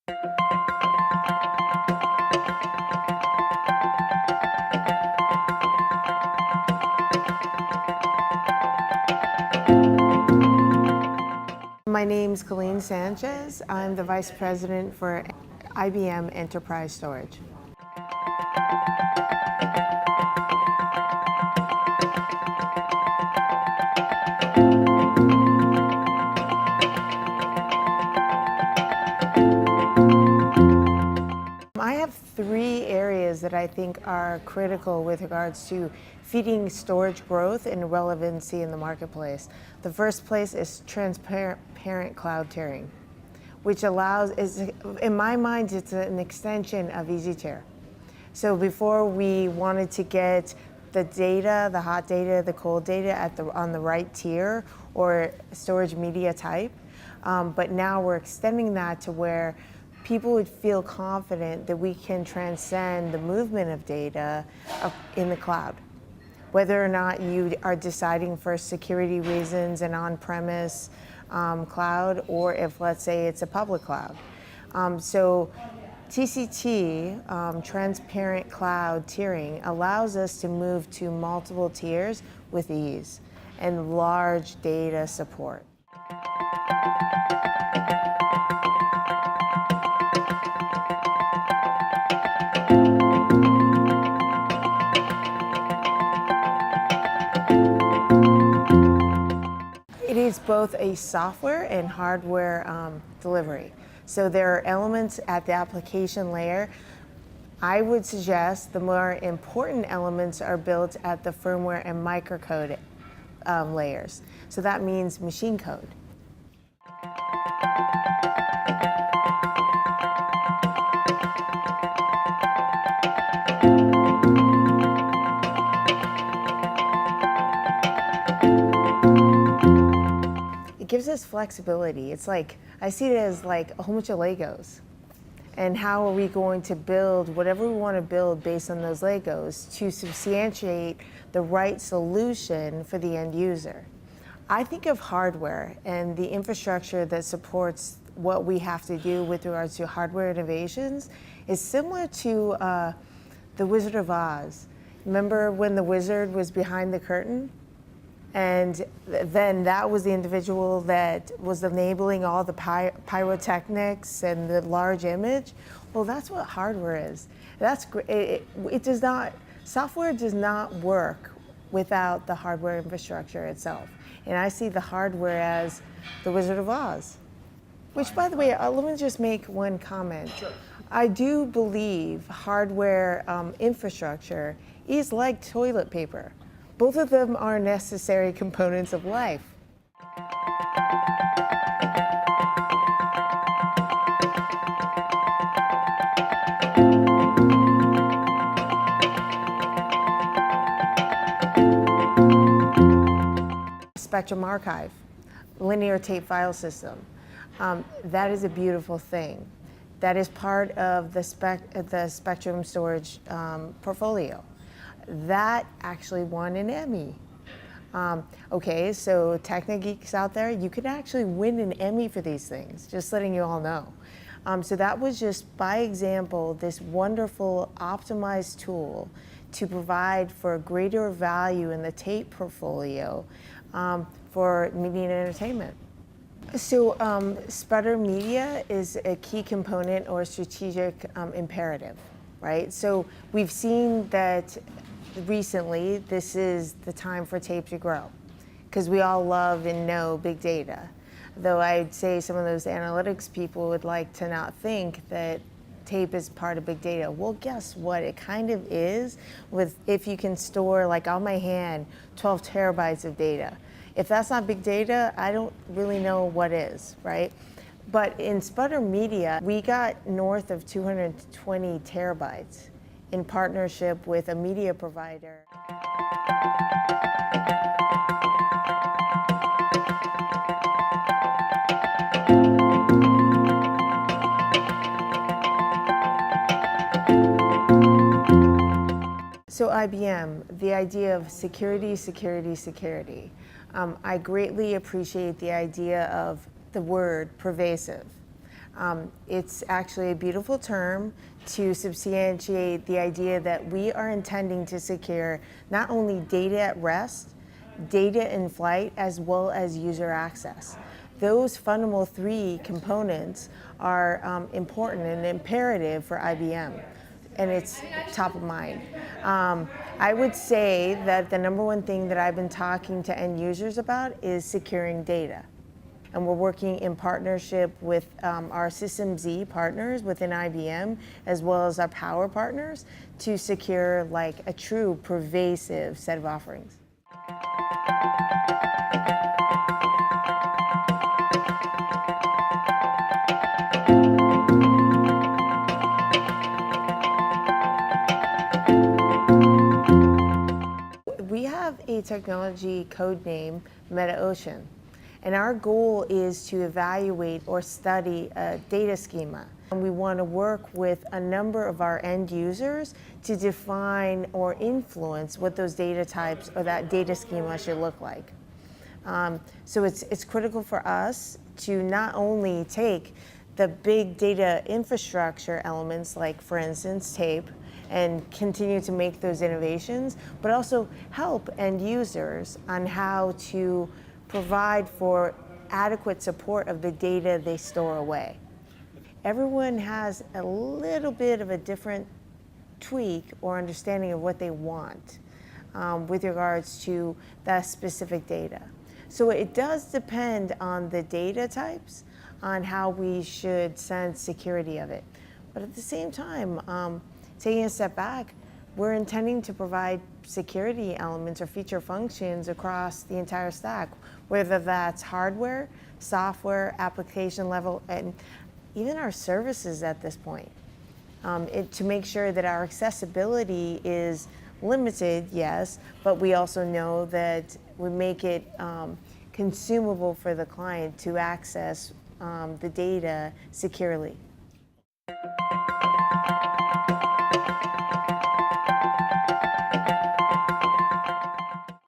My name's Calline Sanchez. I'm the Vice President for IBM Enterprise Storage. I have three areas that I think are critical with regards to feeding storage growth and relevancy in the marketplace. The first place is transparent cloud tiering, which allows, in my mind, it's an extension of EasyTier. So before we wanted to get the data, the hot data, the cold data on the right tier or storage media type, but now we're extending that to where people would feel confident that we can transcend the movement of data in the cloud. Whether or not you are deciding for security reasons an on-premise cloud, or if, let's say, it's a public cloud. So TCT, transparent cloud tiering, allows us to move to multiple tiers with ease and large data support. It is both a software and hardware delivery. So there are elements at the application layer. I would suggest the more important elements are built at the firmware and microcode layers. So that means machine code. It gives us flexibility. It's like, I see it as like a whole bunch of Legos. And how are we going to build whatever we want to build based on those Legos to substantiate the right solution for the end user? I think of hardware and the infrastructure that supports what we have to do with regards to hardware innovations is similar to the Wizard of Oz. Remember when the wizard was behind the curtain? And then that was the individual that was enabling all the pyrotechnics and the large image. Well, that's what hardware is. That's great. It does not, software does not work without the hardware infrastructure itself. And I see the hardware as the Wizard of Oz. Which, by the way, let me just make one comment. Sure. I do believe hardware infrastructure is like toilet paper. Both of them are necessary components of life. Spectrum archive, linear tape file system. That is a beautiful thing. That is part of the Spectrum storage portfolio. That actually won an Emmy. Okay, so Technogeeks out there, you could actually win an Emmy for these things, just letting you all know. So that was just, by example, this wonderful optimized tool to provide for greater value in the tape portfolio for media and entertainment. So sputter media is a key component or strategic imperative, right? So we've seen that recently, this is the time for tape to grow because we all love and know big data. Though I'd say some of those analytics people would like to not think that tape is part of big data. Well, guess what? It kind of is if you can store, like on my hand, 12 terabytes of data. If that's not big data, I don't really know what is, right? But in sputter media, we got north of 220 terabytes in partnership with a media provider. So IBM, the idea of security, security, security. I greatly appreciate the idea of the word pervasive, It's actually a beautiful term to substantiate the idea that we are intending to secure not only data at rest, data in flight, as well as user access. Those fundamental three components are important and imperative for IBM, and it's top of mind. I would say that the number one thing that I've been talking to end users about is securing data. And we're working in partnership with our System Z partners within IBM, as well as our Power partners, to secure like a true pervasive set of offerings. We have a technology code name, MetaOcean. And our goal is to evaluate or study a data schema. And we want to work with a number of our end users to define or influence what those data types or that data schema should look like. So it's critical for us to not only take the big data infrastructure elements, like for instance tape, and continue to make those innovations, but also help end users on how to provide for adequate support of the data they store away. Everyone has a little bit of a different tweak or understanding of what they want with regards to that specific data. So it does depend on the data types on how we should sense security of it. But at the same time, taking a step back, we're intending to provide security elements or feature functions across the entire stack, whether that's hardware, software, application level, and even our services at this point, to make sure that our accessibility is limited, yes, but we also know that we make it consumable for the client to access the data securely.